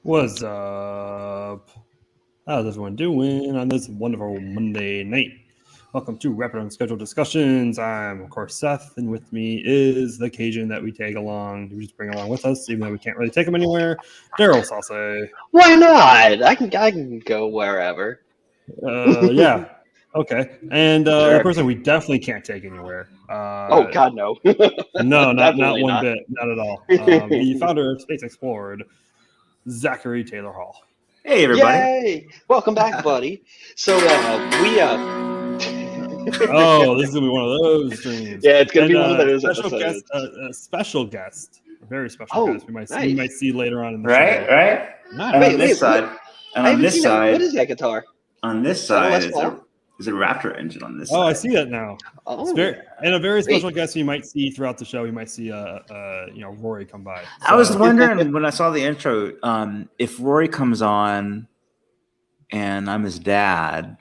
What's up? How's everyone doing on this wonderful Monday night? Welcome to Rapid Unscheduled Discussions. I'm, of course, Seth, and with me is the Cajun that we tag along. We just bring along with us, even though we can't really take him anywhere. Daryl Salse. Why not? I can go wherever. Yeah. Okay. And Sure. the person we definitely can't take anywhere. Oh God, no. No, not Definitely one not. bit. Not at all. The founder of Space Explored, Zachary Taylor Hall. Hey, everybody. Yay! Welcome back, buddy. So we Oh, this is gonna be one of those streams. Yeah, it's gonna be one of those special episodes. guest, a special guest, a very special Oh, guest. We might nice. see later on in the Right, show. right. Nice. And Wait, on this wait, side, and I on haven't this seen it. side, What is that guitar? on this Oh, side that's is cool. a Raptor engine on this Oh, side. I see that now. Oh, It's very, and a very special guest you might see throughout the show. You might see Rory come by. I was wondering when I saw the intro, if Rory comes on and I'm his dad,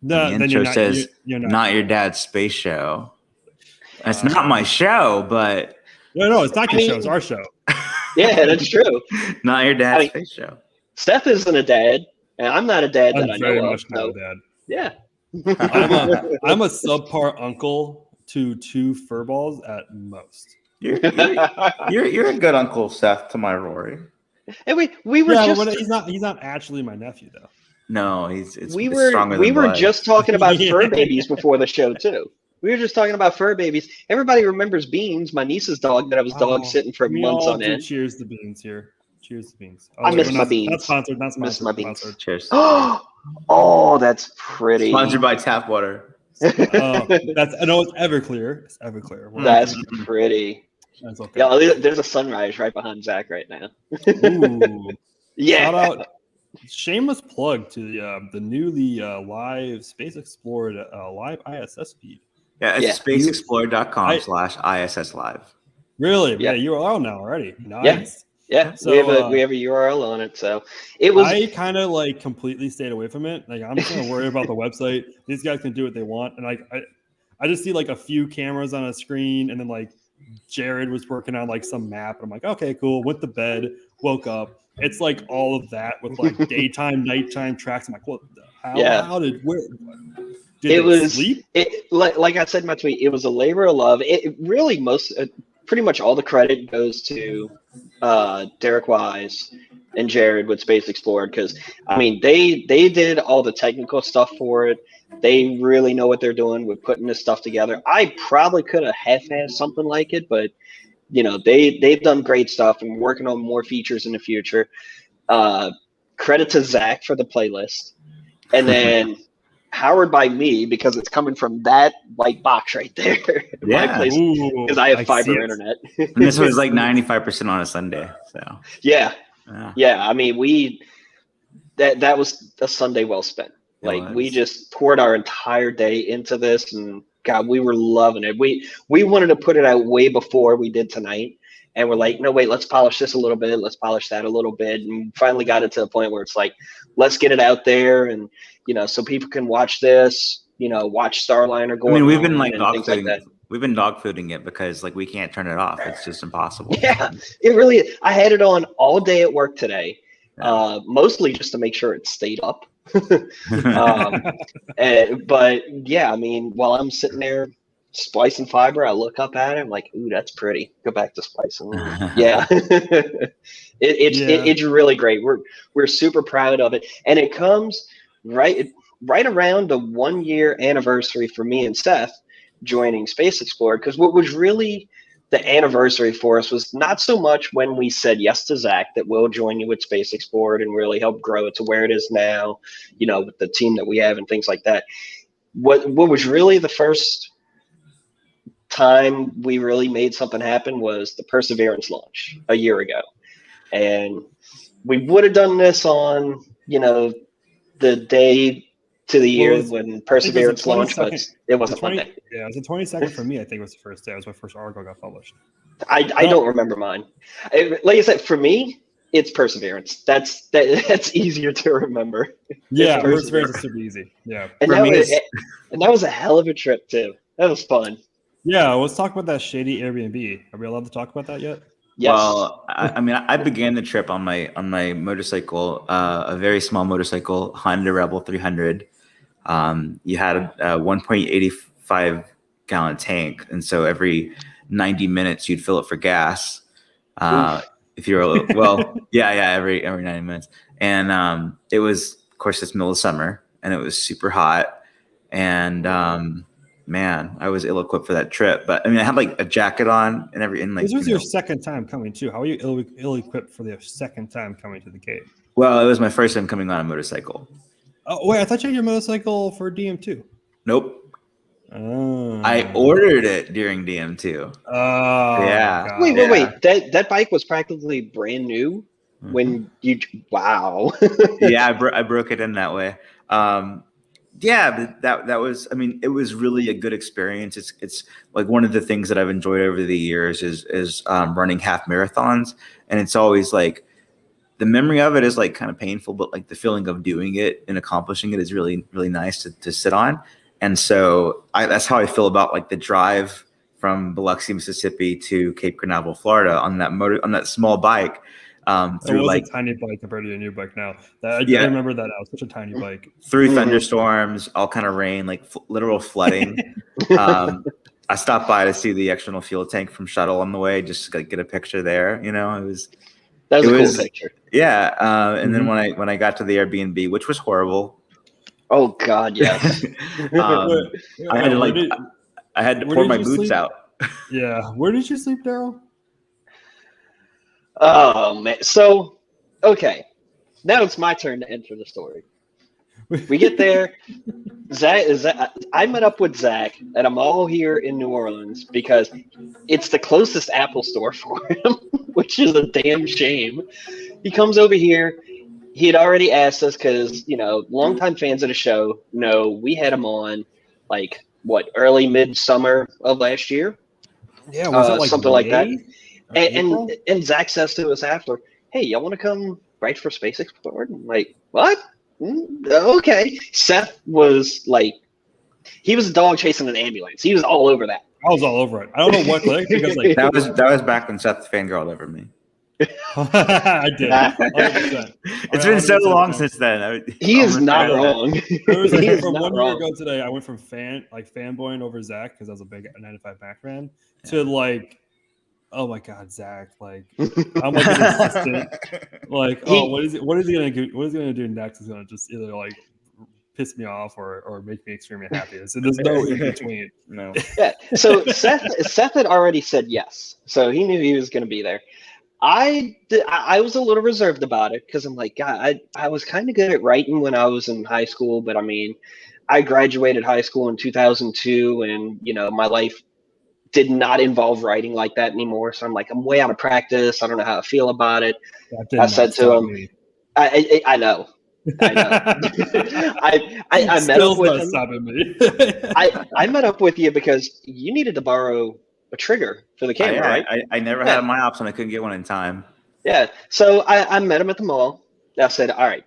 No, the then intro you're not, says, you're not your dad's space show. It's not my show, but No, it's not your show. It's our show. yeah, that's true. not your dad's space show. Steph isn't a dad, and I'm not a dad that I I'm very know much of. not So, a dad. yeah. I'm a subpar uncle to two furballs at most. You're a good uncle, Seth, to my Rory. Hey, we were Yeah, just but he's not actually my nephew though. No, it's we stronger were than blood. just talking about Yeah. fur babies before the show too. We were just talking about fur babies. Everybody remembers Beans, my niece's dog that I was dog sitting for we months all on do end. Cheers to Beans here. Cheers to Beans. I miss we're my beans. Not sponsored. Not Miss sponsored. my not beans. sponsored. Cheers. Oh, that's pretty. Sponsored by Tap Water. That's I know it's Everclear. It's Everclear. That's pretty. That's okay. Yeah, there's a sunrise right behind Zach right now. Ooh. Yeah. Shout out. Shameless plug to the newly live Space Explored live ISS feed. Yeah, it's Yeah. spaceexplorer.com/ISS live. Really? Yeah. Yeah, URL now already. Nice. Yeah, So, we have a URL on it, so it was. I kind of like completely stayed away from it. Like I'm just gonna worry about the website. These guys can do what they want, and like I just see like a few cameras on a screen, and then like Jared was working on like some map. And I'm like, okay, cool. Went to bed, woke up. It's like all of that with like daytime, nighttime tracks. I'm like, what? How did they sleep? Like I said in my tweet, it was a labor of love. It really pretty much all the credit goes to Derek Wise and Jared with Space Explored, because I mean they did all the technical stuff for it. They really know what they're doing with putting this stuff together. I probably could have half-assed something like it, but you know they've done great stuff and working on more features in the future. Credit to Zach for the playlist, and then Howard by me because it's coming from that white box right there. My place, because I have fiber internet. And this was like 95% on a Sunday. So yeah. I mean that was a Sunday well spent. Like we just poured our entire day into this, and God, we were loving it. We wanted to put it out way before we did tonight, and we're like, no, wait, let's polish this a little bit, let's polish that a little bit, and finally got it to the point where it's like, let's get it out there, and so people can watch this, watch Starliner go. I mean, we've been like We've been dog fooding it because like we can't turn it off. It's just impossible. Yeah, it really is. I had it on all day at work today, mostly just to make sure it stayed up. But yeah, I mean, while I'm sitting there splicing fiber, I look up at it. I'm like, ooh, that's pretty. Go back to splicing. Yeah, it's really great. We're super proud of it, and it comes right around the 1 year anniversary for me and Seth joining Space Explored, because what was really the anniversary for us was not so much when we said yes to Zach that we'll join you with Space Explored and really help grow it to where it is now, with the team that we have and things like that. What was really the first time we really made something happen was the Perseverance launch a year ago. And we would have done this on, the day to the year when Perseverance launched, but it wasn't Monday. Yeah, it was the 22nd for me. I think it was the first day. It was my first article got published. I don't remember mine. Like I said, for me, it's Perseverance. That's easier to remember. Yeah, Perseverance is super easy. Yeah, and that was a hell of a trip too. That was fun. Yeah, let's talk about that shady Airbnb. Are we allowed to talk about that yet? Yes. Well, I mean, I began the trip on my motorcycle, a very small motorcycle, Honda Rebel 300. You had a 1.85 gallon tank, and so every 90 minutes you'd fill it for gas. If you're every 90 minutes, and it was, of course, it's middle of summer, and it was super hot, and man, I was ill-equipped for that trip. But I mean, I had like a jacket on and this was your second time coming too. How are you ill-equipped for the second time coming to the Cape? Well, it was my first time coming on a motorcycle. Oh wait, I thought you had your motorcycle for DM2. Nope. Oh. I ordered it during DM2. Oh yeah. God. Wait. That bike was practically brand new when you. Wow. Yeah, I broke it in that way. Yeah, but that was. I mean, it was really a good experience. It's like one of the things that I've enjoyed over the years is running half marathons, and it's always like the memory of it is like kind of painful, but like the feeling of doing it and accomplishing it is really, really nice to sit on. And so that's how I feel about like the drive from Biloxi, Mississippi to Cape Canaveral, Florida on that small bike. It was like a tiny bike compared to your new bike now. I remember that. It was such a tiny bike. Through thunderstorms, all kind of rain, like literal flooding. I stopped by to see the external fuel tank from Shuttle on the way, just to like get a picture there. You know, that was a cool picture. Yeah, and then when I got to the Airbnb, which was horrible. Oh God, yes. I had to pour my boots out. Yeah, where did you sleep, Daryl? Oh man. So, okay, now it's my turn to enter the story. We get there. I met up with Zach at a mall here in New Orleans because it's the closest Apple store for him, which is a damn shame. He comes over here. He had already asked us because, longtime fans of the show know we had him on like early midsummer of last year. Yeah, was it like something May? like that. And Zach says to us after, "Hey, y'all want to come write for Space Explored?" I'm like, "What? Okay." Seth was like, he was a dog chasing an ambulance. He was all over that. I was all over it. I don't know what because like that was back when Seth fangirled over me. I did. 100%. It's been so long since then. He is not wrong. From 1 year ago today, I went from fanboying over Zach because I was a big 95 Mac fan to like, oh my God, Zach! Like, I'm like an assistant. Like, what is he gonna do? What is he gonna do next? Is gonna just either like piss me off or make me extremely happy. So there's no in between. No. Yeah. So Seth had already said yes, so he knew he was gonna be there. I was a little reserved about it because I'm like, God, I was kind of good at writing when I was in high school, but I mean, I graduated high school in 2002, and my life did not involve writing like that anymore. So I'm like, I'm way out of practice. I don't know how I feel about it. I said to him, I know. I met up with him. I met up with you because you needed to borrow a trigger for the camera, right? I never had my ops and I couldn't get one in time. Yeah. So I met him at the mall. I said, all right,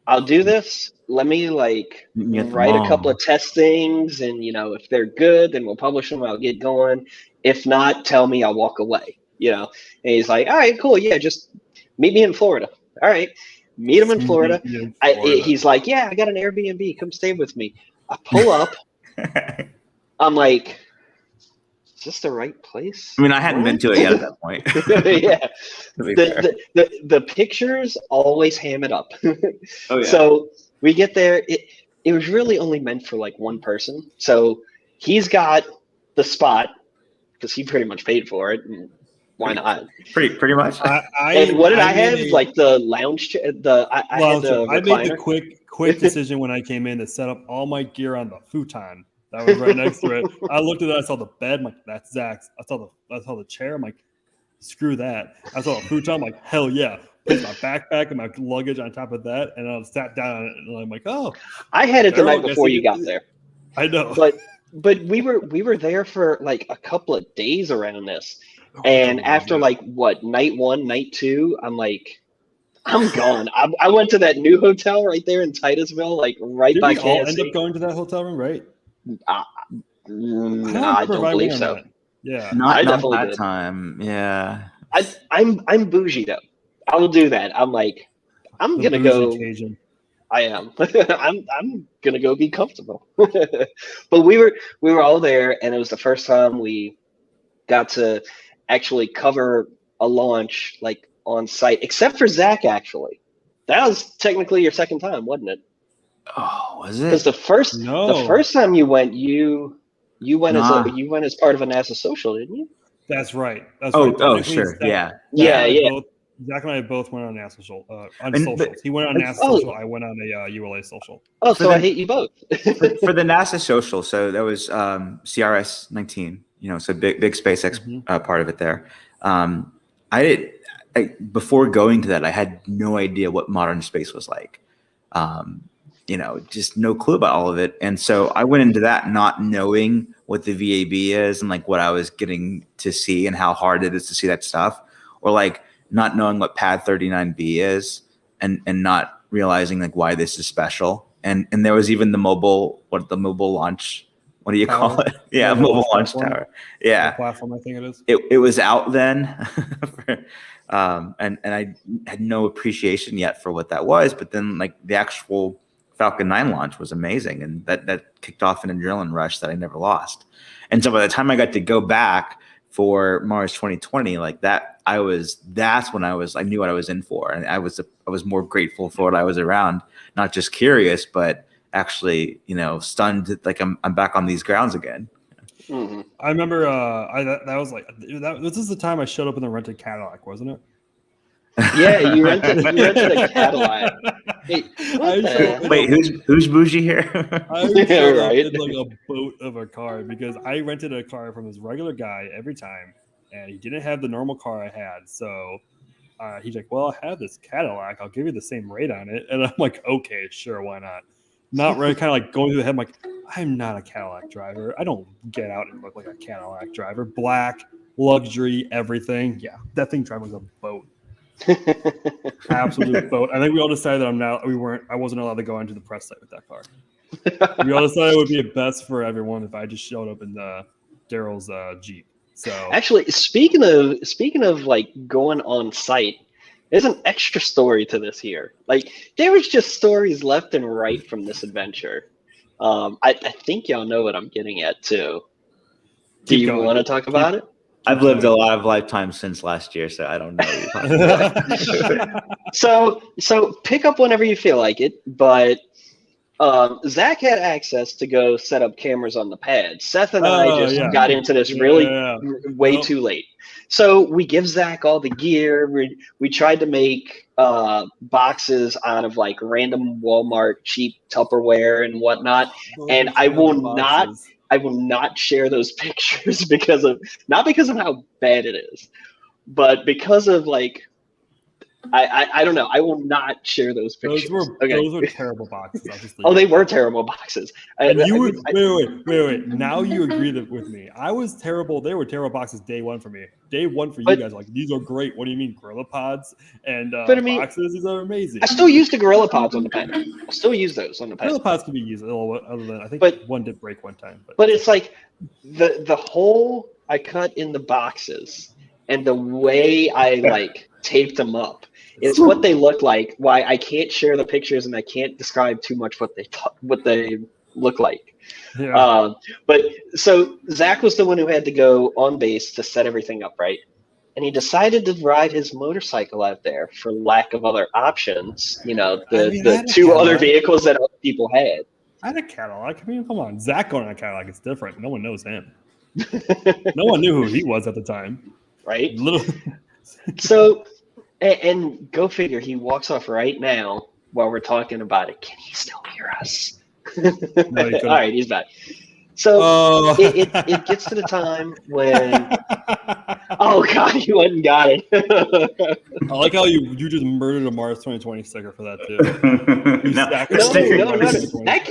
I'll do this. Let me write a couple of test things, and if they're good, then we'll publish them. I'll get going. If not, tell me, I'll walk away. And he's like, all right, cool. Yeah, just meet me in Florida. All right. Meet him in Florida. He's like, yeah, I got an Airbnb. Come stay with me. I pull up. I'm like, is this the right place? I mean, I hadn't been to it yet at that point. Yeah. The pictures always ham it up. Oh, yeah. So we get there. It was really only meant for like one person. So he's got the spot because he pretty much paid for it. And why not? Pretty much. And what did I have? Like the lounge chair. I made the quick decision when I came in to set up all my gear on the futon that was right next to it. I looked at it. I saw the bed. I'm like, that's Zach's. I saw the chair. I'm like, screw that. I saw the futon. I'm like, hell yeah. Put my backpack and my luggage on top of that, and I sat down on it, and I'm like, oh. I had it the night before you got there. I know. But we were there for like a couple of days around this. And after night 1, night 2, I'm like, I'm gone. I went to that new hotel right there in Titusville, like right by KFC. Did we all end up going to that hotel room, right? I don't believe so. Yeah, not that time. Yeah, I'm bougie though. I will do that. I'm like, I'm The gonna bougie go. Cajun. I am. I'm gonna go be comfortable. But we were all there, and it was the first time we got to actually cover a launch like on site, except for Zac. Actually, that was technically your second time, wasn't it? Oh, was Because it? the first time you went, you went Nah. as part of a NASA social, didn't you? That's right. Oh, Technically, sure. Zac Yeah. Zac and I both went on NASA social, on And- socials. He went on NASA social. I went on a ULA social. Oh, For so the- I hate you both. for the NASA social, so that was CRS 19. So big SpaceX part of it there. Before going to that, I had no idea what modern space was like. Just no clue about all of it. And so I went into that not knowing what the VAB is and like what I was getting to see and how hard it is to see that stuff, or like not knowing what pad 39B is and not realizing like why this is special. And there was even the mobile launch. What do you call it? Yeah, mobile launch tower. Yeah, the platform, I think it is. It was out then, and I had no appreciation yet for what that was. But then like the actual Falcon 9 launch was amazing, and that kicked off an adrenaline rush that I never lost. And so by the time I got to go back for Mars 2020, like that, I knew what I was in for, and I was more grateful for what I was around, not just curious, but actually, stunned. Like I'm back on these grounds again. Mm-hmm. I remember this is the time I showed up in the rented Cadillac, wasn't it? Yeah, you rented a Cadillac. Hey, wait, who's bougie here? I showed up in like a boat of a car because I rented a car from this regular guy every time, and he didn't have the normal car I had. So he's like, "Well, I have this Cadillac. I'll give you the same rate on it." And I'm like, "Okay, sure, why not?" Not really, kind of like going through the head. I'm like, I'm not a Cadillac driver. I don't get out and look like a Cadillac driver. Black, luxury, everything. Yeah, that thing driving was a boat. Absolute boat. I think we all decided that I wasn't allowed to go into the press site with that car. We all decided it would be best for everyone if I just showed up in Daryl's Jeep. So actually, speaking of like going on site, there's an extra story to this here. Like there was just stories left and right from this adventure. I think y'all know what I'm getting at too. Do you want to talk about it? I've lived a lot of lifetimes since last year, so I don't know what you're talking about. So pick up whenever you feel like it. But Zac had access to go set up cameras on the pad. Seth and I just got into this way too late. So we give Zac all the gear. We tried to make boxes out of like random Walmart cheap Tupperware and whatnot. And I will not share those pictures not because of how bad it is, but because of like I don't know. I will not share those pictures. Those were terrible boxes. They were terrible boxes. Wait. Now you agree with me. I was terrible. They were terrible boxes day one for me. Day one for you guys. Like, these are great. What do you mean, Gorilla Pods and boxes? These are amazing. I still use the Gorilla Pods on the pen. I still use those on the pen. Gorilla Pods can be used a little bit other than I think one did break one time. But it's like the hole I cut in the boxes and the way I like taped them up. It's what they look like. Why I can't share the pictures and I can't describe too much what they look like. Yeah. But so Zac was the one who had to go on base to set everything up, right? And he decided to ride his motorcycle out there for lack of other options. The two other vehicles that other people had. I had a Cadillac. I mean, come on. Zac going on a Cadillac is different. No one knows him. No one knew who he was at the time. Right? So... And go figure, he walks off right now while we're talking about it. Can he still hear us? No, he all right, he's back. So it gets to the time when oh god, you went and got it. I like how you just murdered a Mars 2020 sticker for that too.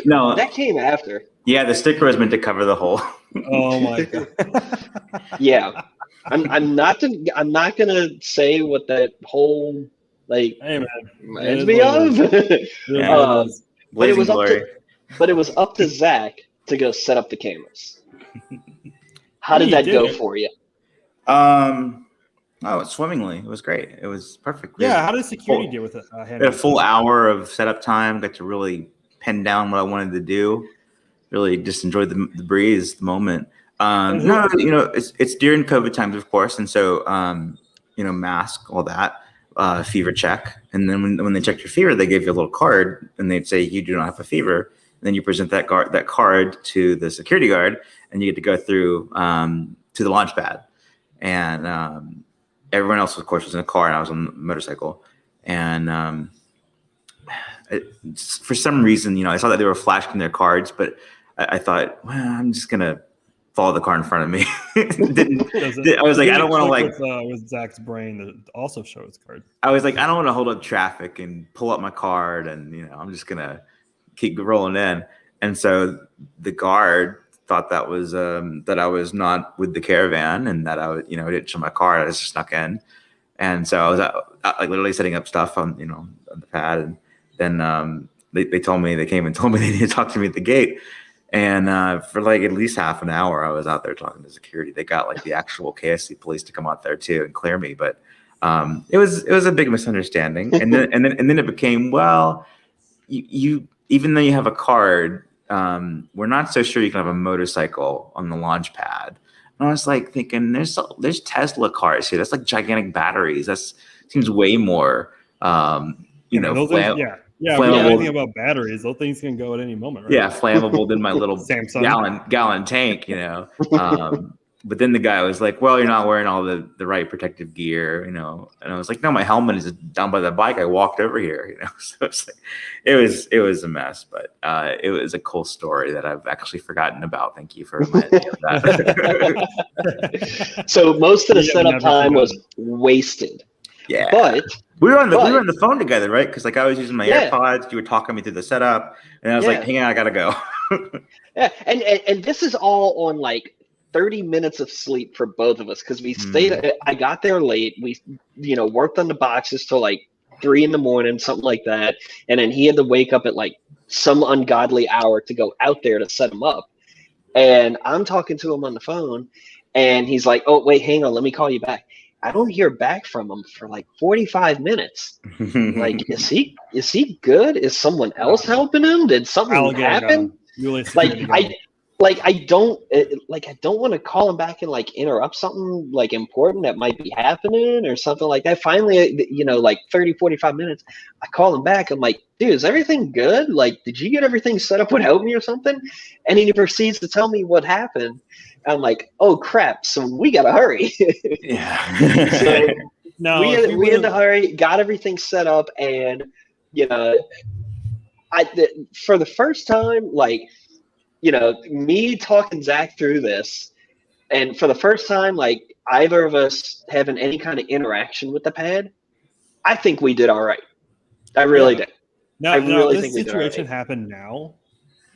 No, that came after. Yeah, the sticker was meant to cover the hole. Oh my god. Yeah. I'm not gonna say what that whole like reminds me of. But it was up to Zac to go set up the cameras. How did that go for you? Oh, swimmingly. It was great. It was perfect. Yeah, how did security deal with it? We had a full hour of setup time. Got to really pin down what I wanted to do. Really just enjoyed the breeze, the moment. No, it's during COVID times, of course, and so mask, all that, fever check, and then when they checked your fever, they gave you a little card, and they'd say you do not have a fever. And then you present that card to the security guard, and you get to go through to the launch pad, and everyone else, of course, was in a car, and I was on a motorcycle, and for some reason, I saw that they were flashing their cards, but I thought, well, I'm just gonna follow the car in front of me. I was like, I don't want to with Zach's brain that also show his card. I was like, I don't want to hold up traffic and pull up my card, and I'm just gonna keep rolling in. And so the guard thought that was that I was not with the caravan, and that I didn't show my card. I just snuck in, and so I was like literally setting up stuff on on the pad, and then they came and told me they needed to talk to me at the gate. And for like at least half an hour, I was out there talking to security. They got like the actual KSC police to come out there too and clear me. But it was a big misunderstanding. And then it became, well, you even though you have a card, we're not so sure you can have a motorcycle on the launch pad. And I was like thinking, there's Tesla cars here. That's like gigantic batteries. That seems way more, Yeah, we know anything about batteries. Those things can go at any moment, right? Yeah, flammable than my little gallon tank, But then the guy was like, "Well, you're not wearing all the right protective gear, And I was like, "No, my helmet is down by the bike. I walked over here, So it's like, it was a mess, but it was a cool story that I've actually forgotten about. Thank you for reminding me of that. So most of the setup time was wasted. Yeah, but we were on the phone together, right? Because like I was using my AirPods, you were talking me through the setup, and I was like, "Hang on, I gotta go." Yeah, and this is all on like 30 minutes of sleep for both of us because we stayed. I got there late. We worked on the boxes till like 3 a.m, something like that, and then he had to wake up at like some ungodly hour to go out there to set them up. And I'm talking to him on the phone, and he's like, "Oh wait, hang on, let me call you back." I don't hear back from him for like 45 minutes. Like, is he good? Is someone else helping him? Did something happen? I don't want to call him back and like interrupt something like important that might be happening or something like that. Finally, like 30, 45 minutes, I call him back. I'm like, "Dude, is everything good? Like, did you get everything set up without me or something?" And he proceeds to tell me what happened. I'm like, "Oh crap! So we gotta hurry." Yeah. So we had to hurry, got everything set up, and for the first time, like, me talking Zach through this, and for the first time, like either of us having any kind of interaction with the pad, I think we did all right. I really did. Now, if this situation happened now,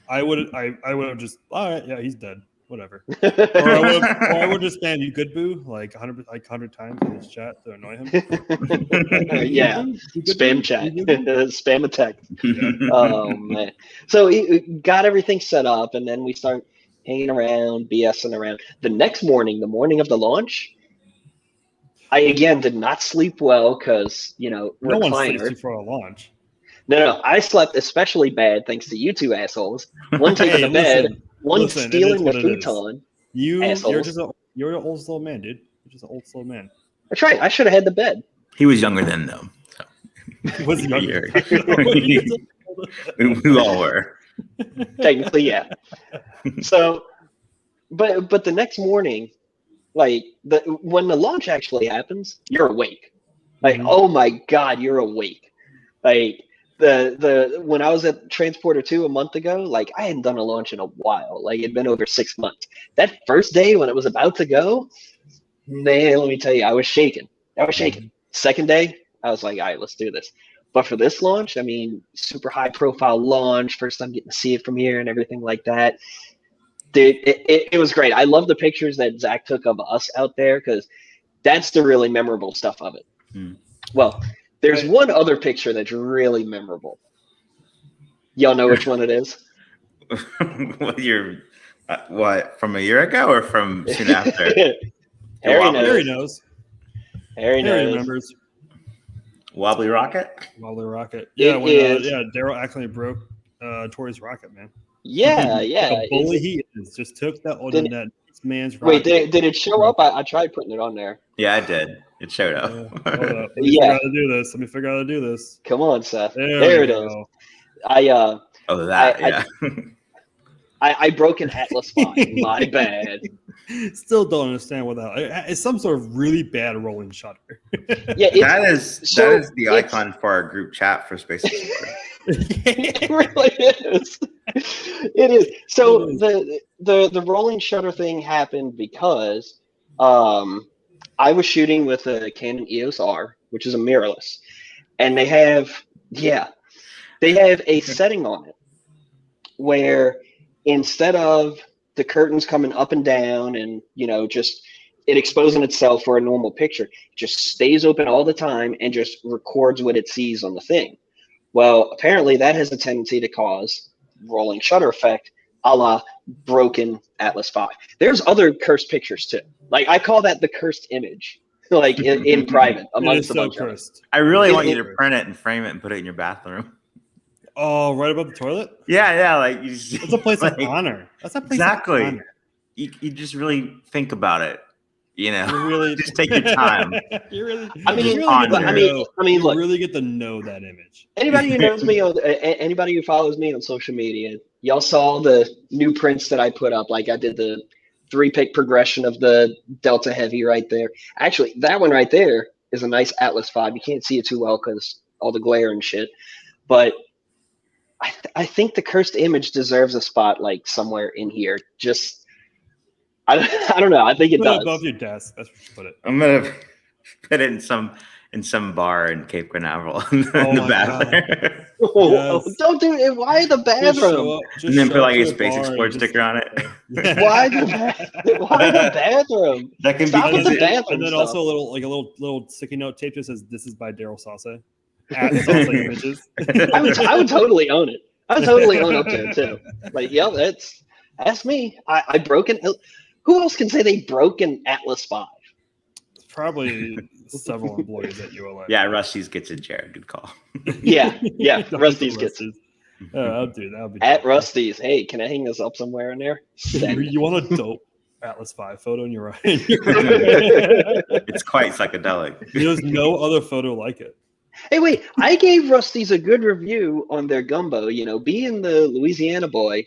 I would have just, all right, yeah, he's dead. Whatever. Or I would just spam "you good boo" like 100 times in his chat to annoy him. Yeah, spam chat, spam attack. Oh man! So he got everything set up, and then we start hanging around, BSing around. The next morning, the morning of the launch, I again did not sleep well because no one sleeps before a launch. No, I slept especially bad thanks to you two assholes. One taking the bed. One stealing the futon. You're an old slow man, dude. You're just an old slow man. That's right. I should have had the bed. He was younger then, though. So. He was younger. We all were. Technically, yeah. So, but the next morning, like when the launch actually happens, you're awake. Like, oh my God, you're awake. Like. When I was at Transporter 2 a month ago, like I hadn't done a launch in a while. Like it'd been over 6 months. That first day when it was about to go, man, let me tell you, I was shaking. Second day, I was like, all right, let's do this. But for this launch, I mean, super high profile launch, first time getting to see it from here and everything like that. Dude, it was great. I love the pictures that Zach took of us out there because that's the really memorable stuff of it. Well, there's one other picture that's really memorable. Y'all know which one it is? What, from a year ago or from soon after? Harry knows. Harry Harry knows. remembers. Wobbly rocket. Wobbly rocket. Yeah, It when is. Daryl accidentally broke Tori's rocket, man. Yeah, What yeah. a bully he is. Just took that Did- that man's Wait, rocket. did it show up? I tried putting it on there. Yeah, I did. It showed up. Hold up. Let me Yeah. figure out how to do this. Let me figure out how to do this. Come on, Seth. There There we it is. go. Oh, that. I- I broke an Atlas V. My bad. Still don't understand what that. It's some sort of really bad rolling shutter. Yeah, that is the it's- icon for our group chat for Space Explorer. It really is. It is. So the rolling shutter thing happened because I was shooting with a Canon EOS R, which is a mirrorless, and they have a setting on it where instead of the curtains coming up and down and just it exposing itself for a normal picture, it just stays open all the time and just records what it sees on the thing. Well, apparently that has a tendency to cause rolling shutter effect, a la broken Atlas V. There's other cursed pictures too. Like I call that the cursed image, like in private amongst a bunch of us. I really want you It- to print it and frame it and put it in your bathroom. Oh, right above the toilet? Yeah, like you just, That's a place like, of honor. That's a place exactly. of honor. You just really think about it, You really just take your time. You really, I mean, you really honor. get to I mean, know- I mean, you look. really get to know that image. Anybody who knows me, anybody who follows me on social media, y'all saw the new prints that I put up. Like I did the 3-pick progression of the Delta Heavy right there. Actually, that one right there is a nice Atlas V. You can't see it too well because all the glare and shit. But I think the cursed image deserves a spot like somewhere in here. Just I don't know. I think it Put it does. above your desk. That's where you put it. I'm gonna put it in some bar in Cape Canaveral in the my bathroom. Yes. Don't do it. Why the Just bathroom? show up- just And then show put up like to a the Space bar Explorer and just- sticker on it. Why the bathroom? That can Stop be with the easy. bathroom And then stuff. also a little sticky note tape that says "This is by Daryl Salsa." At Salsa Images. I would totally own it. I would totally own up to it too. Like, yeah, that's me. I broke an. Who else can say they broke an Atlas V? Probably several employees at ULA. Yeah, Rusty's gets it, Jared. Good call. Yeah, Rusty's gets it. I'll do that. That'll be At dope. Rusty's. Hey, can I hang this up somewhere in there? Send. You want a dope Atlas V photo, and you're right. It's quite psychedelic. There's no other photo like it. Hey, wait! I gave Rusty's a good review on their gumbo. Being the Louisiana boy,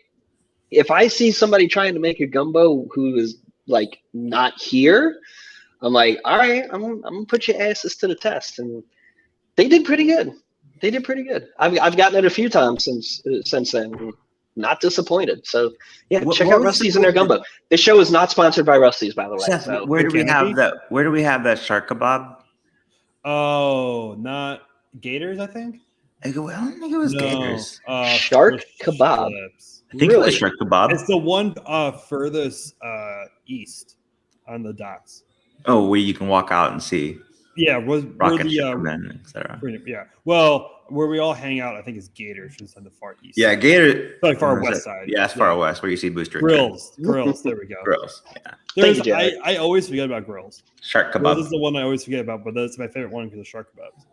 if I see somebody trying to make a gumbo who is like not here, I'm like, all right, I'm gonna put your asses to the test, and they did pretty good. They did pretty good. I've gotten it a few times since then. And not disappointed. So yeah, check out Rusty's and their gumbo. This show is not sponsored by Rusty's, by the way. Seth, So where do we Canopy? have that? Where do we have that shark kebab? Oh, not Gators, I think. I don't think it was Gators. Shark Fish kebab. Flips. I think it really? was shark kebab. It's the one furthest east on the docks. Oh, where you can walk out and see Yeah, where rocket the ship men, etc. yeah. Well, where we all hang out, I think is Gators, which is on the far east. Yeah, Gator. like far what is west it? side. Yeah, it's far west where you see Booster. Grills. There we go. Grills. Yeah. There's, Thank you, Jared. I always forget about grills. Shark Grills is kebab. the one I always forget about, but that's my favorite one because of shark kebabs.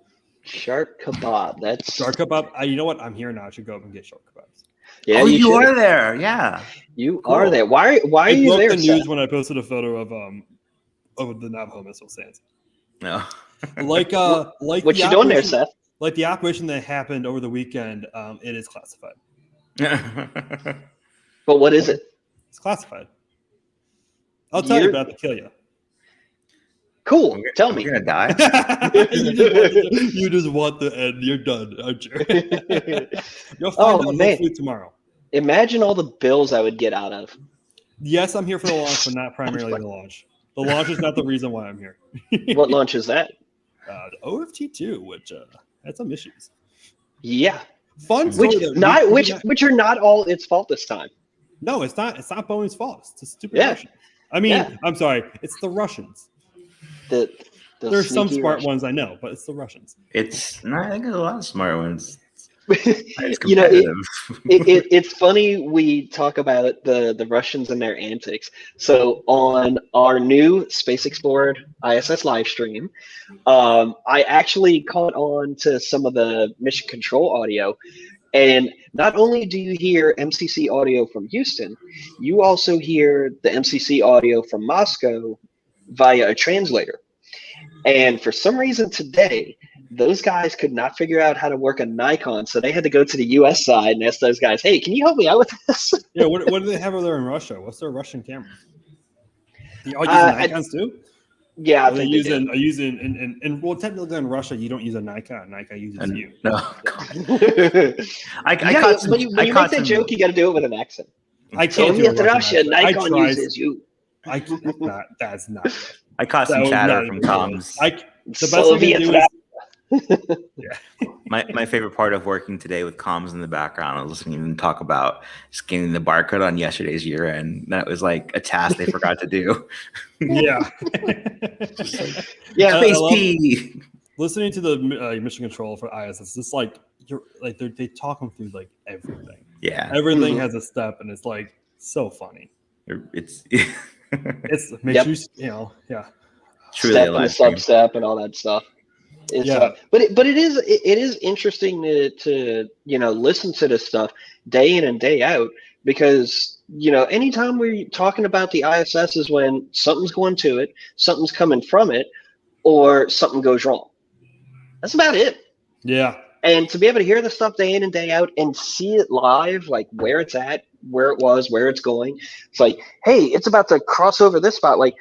shark kebab. That's Shark kebab. You know what? I'm here now. I should go up and get shark kebabs. yeah. Oh, you should. are there. Yeah. You Cool. are there. Why are I you broke there? the news Seth? when I posted a photo of the Navajo missile stands. No. Like What the you doing there, operation- Seth? Like the operation that happened over the weekend, it is classified. But what is it? It's classified. I'll tell you, but I have to kill you. Cool. Tell We're me. gonna die. you just want the end. You're done, aren't you? You'll find Oh, out man. hopefully tomorrow. Imagine all the bills I would get out of. Yes, I'm here for the launch, but not primarily the launch. The launch is not the reason why I'm here. What lunch is that? The OFT2, which had some issues. Yeah. Fun story Which that which are not all its fault this time. No, it's not. It's not Boeing's fault. It's a stupid Yeah. Russian. I mean, Yeah. I'm sorry. It's the Russians. The There's some sneaky smart Russian. ones I know, but it's the Russians. I think there's a lot of smart ones. It's You know, competitive. it's funny we talk about the Russians and their antics. So on our new Space Explored ISS live stream, I actually caught on to some of the mission control audio. And not only do you hear MCC audio from Houston, you also hear the MCC audio from Moscow via a translator. And for some reason today, those guys could not figure out how to work a Nikon, so they had to go to the US side and ask those guys, hey, can you help me out with this? Yeah, what do they have over there in Russia? What's their Russian cameras? Y'all using Nikons too? Yeah, I Are think they they do. using and well, technically in Russia you don't use a Nikon. Nikon uses you. No, I Yeah, caught some. when you I make caught that some. joke, you got to do it with an accent. I can't do a Soviet Russian Russia, accent. Nikon uses you. I can't. That's not. I caught That some would chatter not from even comms. the best thing Soviet to do Russia. is My favorite part of working today with comms in the background, I was listening to them talk about scanning the barcode on yesterday's year end. That was like a task they forgot to do. yeah. Yeah, I Space love P. listening to the mission control for IS. It's just like they talk them through like everything. Yeah, Everything Mhm. has a step, and it's like so funny. it's It's makes you know yeah. truly step a and the live stream. sub-step and all that stuff. It's, Yeah. but it is interesting to listen to this stuff day in and day out, because anytime we're talking about the ISS is when something's going to it, something's coming from it, or something goes wrong. That's about it. Yeah. And to be able to hear the stuff day in and day out and see it live, like where it's at, where it was, where it's going, it's like, hey, it's about to cross over this spot. Like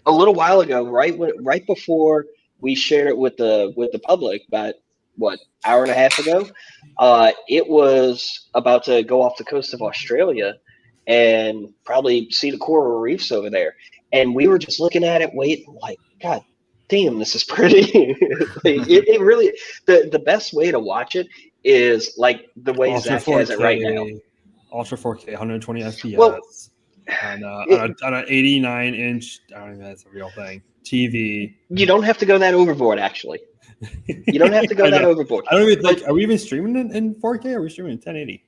a little while ago, right before we shared it with the public, about hour and a half ago, it was about to go off the coast of Australia and probably see the coral reefs over there. And we were just looking at it, waiting, like, God damn, this is pretty. it really, the best way to watch it is like the way Ultra Zach has it right now. Ultra 4K, 120 FPS Well, on an 89 inch. I don't even know if that's a real thing. TV. You don't have to go that overboard, actually. You don't have to go that overboard. I don't even think. Are we even streaming it in 4K? Or are we streaming in 1080?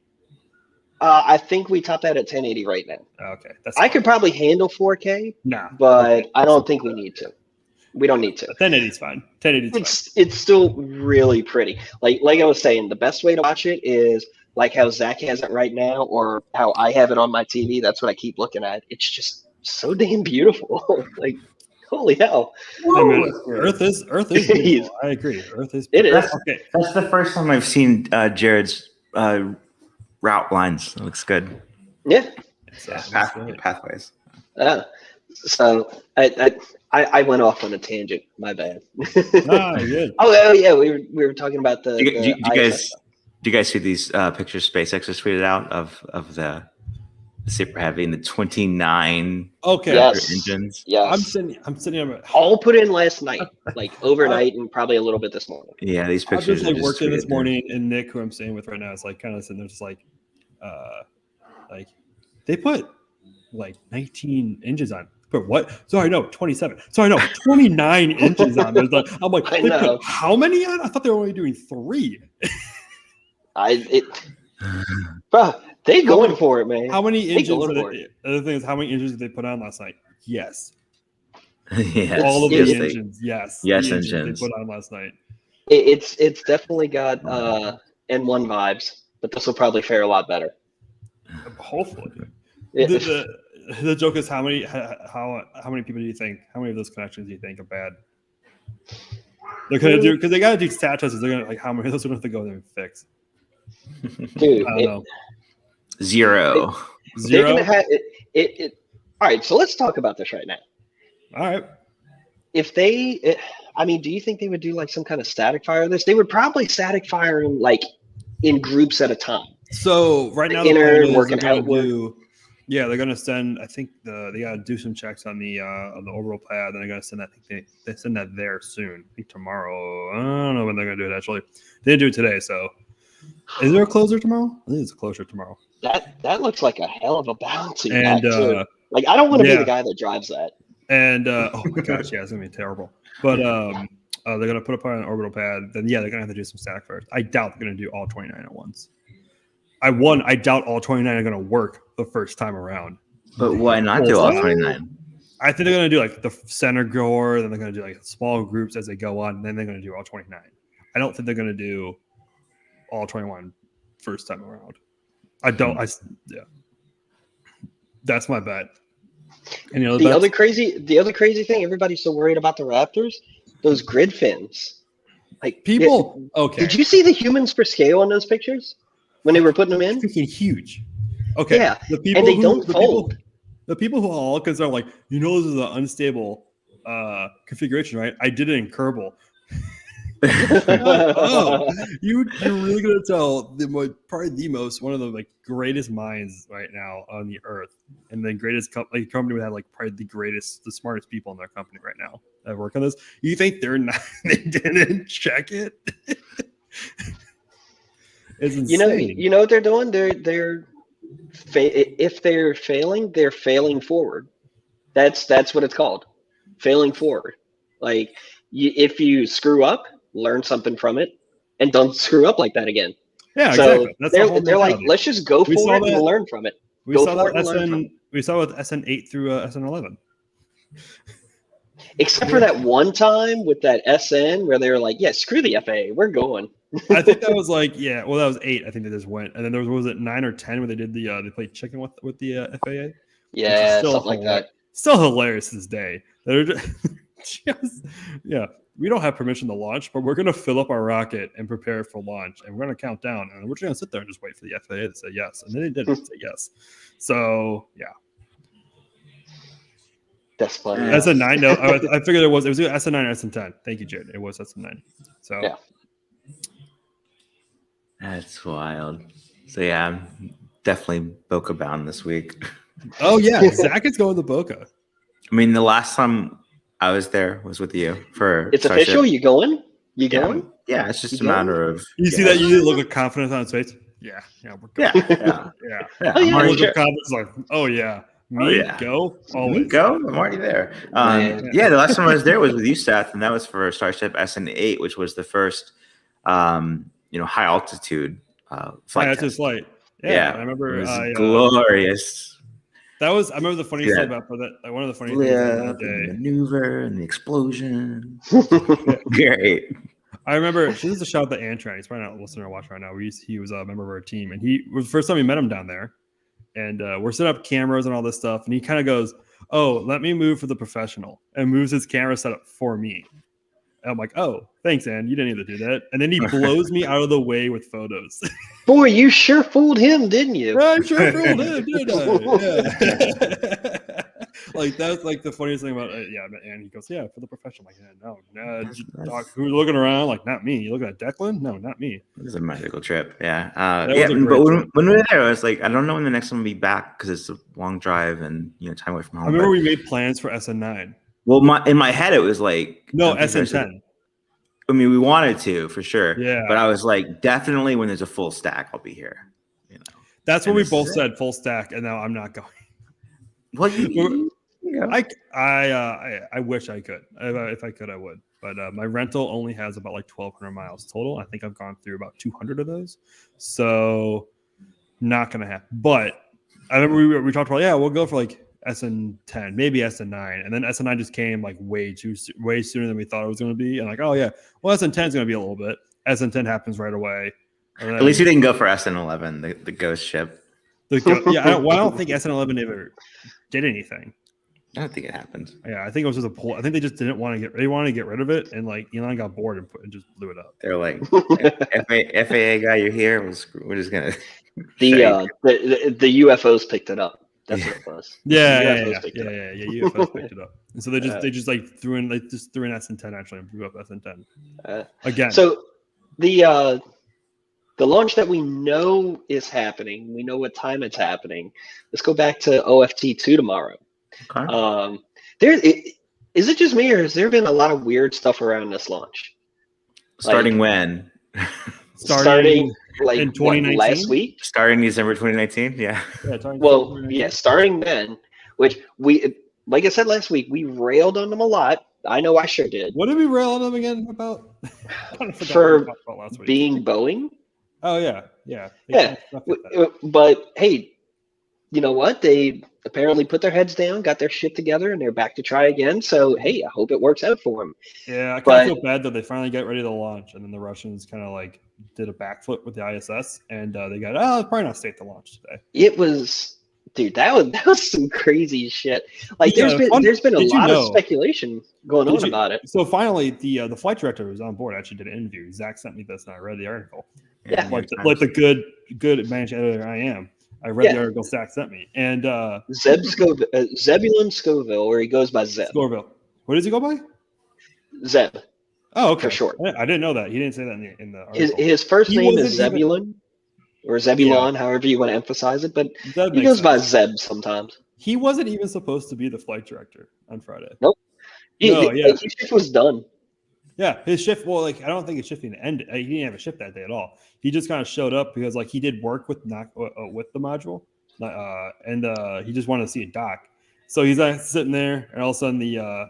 I think we top that at 1080 right now. Okay, I could probably handle 4K, nah, but I don't think we need to. We don't need to. 1080 is fine. 1080 is fine. It's still really pretty. Like I was saying, the best way to watch it is like how Zach has it right now, or how I have it on my TV. That's what I keep looking at. It's just so damn beautiful. Like, holy hell! I mean, Earth is beautiful. I agree. Earth is. It is. Okay. That's the first time I've seen Jared's route lines. It looks good. Yeah. Pathways. So I went off on a tangent. My bad. Good. Oh yeah, we were talking about the. Do you guys see these pictures SpaceX has tweeted out of the Super Heavy and the 29 engines? Yes. I'm sitting on all put in last night, like overnight, and probably a little bit this morning. Yeah, these I pictures. just working this morning, and Nick, who I'm staying with right now, is like kind of sitting there, just like they put like 19 inches on. But what? Sorry, no, 27. Sorry, no, 29 inches on. There's like, I'm like, I they know. put how many on? I thought they were only doing 3. Bro, they going for it, man. How many inches? The other thing is, how many inches did they put on last night? Yes. Yes. All of Yes, the engines. Yes. Yes, the engines. they put on last night. It's definitely got N1 vibes, but this will probably fare a lot better. Hopefully. It- The joke is how many people do you think? How many of those connections do you think are bad? They're gonna do because they gotta do stat tests. They're gonna like how many of those are gonna have to go there and fix. Dude, I don't know. Zero. they're gonna have it. All right, so let's talk about this right now. All right. If they, I mean, do you think they would do like some kind of static fire of this? They would probably static fire them like in groups at a time. So right now, Inner the working plan is outward. they're gonna send. I think they gotta do some checks on the orbital pad. Then they're gonna send that. I think they send that there soon. I think tomorrow. I don't know when they're gonna do it. Actually, they didn't do it today. So, is there a closer tomorrow? I think it's a closer tomorrorow. That looks like a hell of a balancing And act too. Like I don't want to be yeah. the guy that drives that. And oh my gosh, yeah, it's gonna be terrible. But they're gonna put up on an orbital pad. Then yeah, they're gonna have to do some static first. I doubt they're gonna do all 29 at once. I doubt all 29 are gonna work the first time around. But why not do all 29? I think they're gonna do like the center core, then they're gonna do like small groups as they go on, and then they're gonna do all 29. I don't think they're gonna do all 21 first time around. Yeah. That's my bet. And the other crazy thing, everybody's so worried about the Raptors, those grid fins. Like people, okay. Did you see the humans for scale in those pictures when they were putting them in? Freaking huge. Okay. Yeah, and they don't fold. The people who all because they're like, this is an unstable configuration, right? I did it in Kerbal. You're really gonna tell probably the most one of the like greatest minds right now on the earth, and the greatest company would have like probably the smartest people in their company right now that work on this. You think they didn't check it? It's insane. You know what they're doing? If they're failing forward. That's what it's called, failing forward. Like if you screw up, learn something from it, and don't screw up like that again. Yeah, so exactly. They're like, let's just go for it and learn from it. We saw with SN8 through SN11. Except for that one time with that SN where they were like, yeah, screw the FAA, we're going. I think that was that was 8. I think they just went, and then there was it 9 or 10 where they did they played chicken with the FAA. Yeah, something like that. Still hilarious to this day. They're just, yeah. We don't have permission to launch, but we're going to fill up our rocket and prepare for launch, and we're going to count down, and we're just going to sit there and just wait for the FAA to say yes, and then they didn't say yes. So yeah, that's funny. SN9. No, I figured it was SN9 or SN10. Thank you, Jared. It was SN9. So yeah, that's wild. So yeah, I'm definitely Boca bound this week. Oh yeah, Zach is going to Boca. I mean, the last time I was there was with you for it's Starship. official. You going? You going? Yeah, it's just a matter of. You see that? You didn't look with confidence on his face. Yeah, we're going. Yeah. Oh, yeah, I'm sure. Confidence like, oh yeah, go. Always go. I'm already there. The last time I was there was with you, Seth, and that was for Starship SN8, which was the first, high altitude flight. That's his flight. Yeah, I remember. It was glorious. I remember the funniest thing about that. One of the funniest things about the day. Maneuver and the explosion. Great. I remember. This is a shout out to Antran. He's probably not listening or watching right now. He was a member of our team, and he was the first time we met him down there. And we're setting up cameras and all this stuff, and he kind of goes, "Oh, let me move for the professional," and moves his camera setup for me. And I'm like, "Oh, thanks, Ann. You didn't need to do that." And then he blows me out of the way with photos. Boy, you sure fooled him, didn't you? I sure fooled him, didn't I? Yeah. Like that's like the funniest thing about it. Yeah, and he goes, "Yeah, for the professional." I'm like, no, Doc, who's looking around? Like, not me. You looking at Declan? No, not me. It was a magical trip. Yeah, but when we were there, I was like, I don't know when the next one will be back because it's a long drive and time away from home. I remember we made plans for SN9. Well, in my head, it was like no SN10. I mean, we wanted to for sure. Yeah, but I was like, definitely when there's a full stack, I'll be here. That's what we both said, full stack, and now I'm not going. Well, I wish I could. If I could, I would. But my rental only has about 1,200 miles total. I think I've gone through about 200 of those. So not going to happen. But I remember we talked about, we'll go for SN10, maybe SN9. And then SN9 just came way sooner than we thought it was going to be. And well, SN10 is going to be a little bit. SN10 happens right away. Then, at least you didn't go for SN11, the ghost ship. I don't think SN11 ever did anything. I don't think it happened. Yeah, I think it was just a pull. I think they just didn't want to get. They wanted to get rid of it, and Elon got bored and just blew it up. They're like, FAA guy, you're here. We're just gonna. The UFOs picked it up. That's what it was. Yeah. UFOs picked it up, and so they just threw in SN10 actually and blew up SN10 again. So the launch that we know is happening. We know what time it's happening. Let's go back to OFT2 tomorrow. Okay. Is it just me, or has there been a lot of weird stuff around this launch? Starting when? Starting in 2019? Last week? Starting December 2019? Yeah. Starting then, which like I said last week, we railed on them a lot I know I sure did. What did we rail on them again about? For what we talked about last week. Being Boeing. Oh yeah. Yeah. But hey, you know what? They apparently put their heads down, got their shit together, and they're back to try again. So hey, I hope it works out for them. Yeah, I kind of feel bad that they finally got ready to launch, and then the Russians kind of like did a backflip with the ISS, and they got it's probably not safe to launch today. It was, dude, that was some crazy shit. Like there's been a lot of speculation going on about it. So finally, the flight director who was on board actually did an interview. Zach sent me this, and I read the article. Yeah, like the good managed editor I am. I read the article Zach sent me, and Zebulon Scoville, or he goes by Zeb. Scoville. What does he go by? Zeb. Oh, okay. For short. I didn't know that. He didn't say that in the article. His first name is Zebulon, or Zebulon, however you want to emphasize it, but he goes by Zeb sometimes. He wasn't even supposed to be the flight director on Friday. Nope. His shift was done. Yeah, his shift. Well, like I don't think his shift even ended. He didn't have a shift that day at all. He just kind of showed up because like he did work with the module, and he just wanted to see it dock. So he's sitting there, and all of a sudden the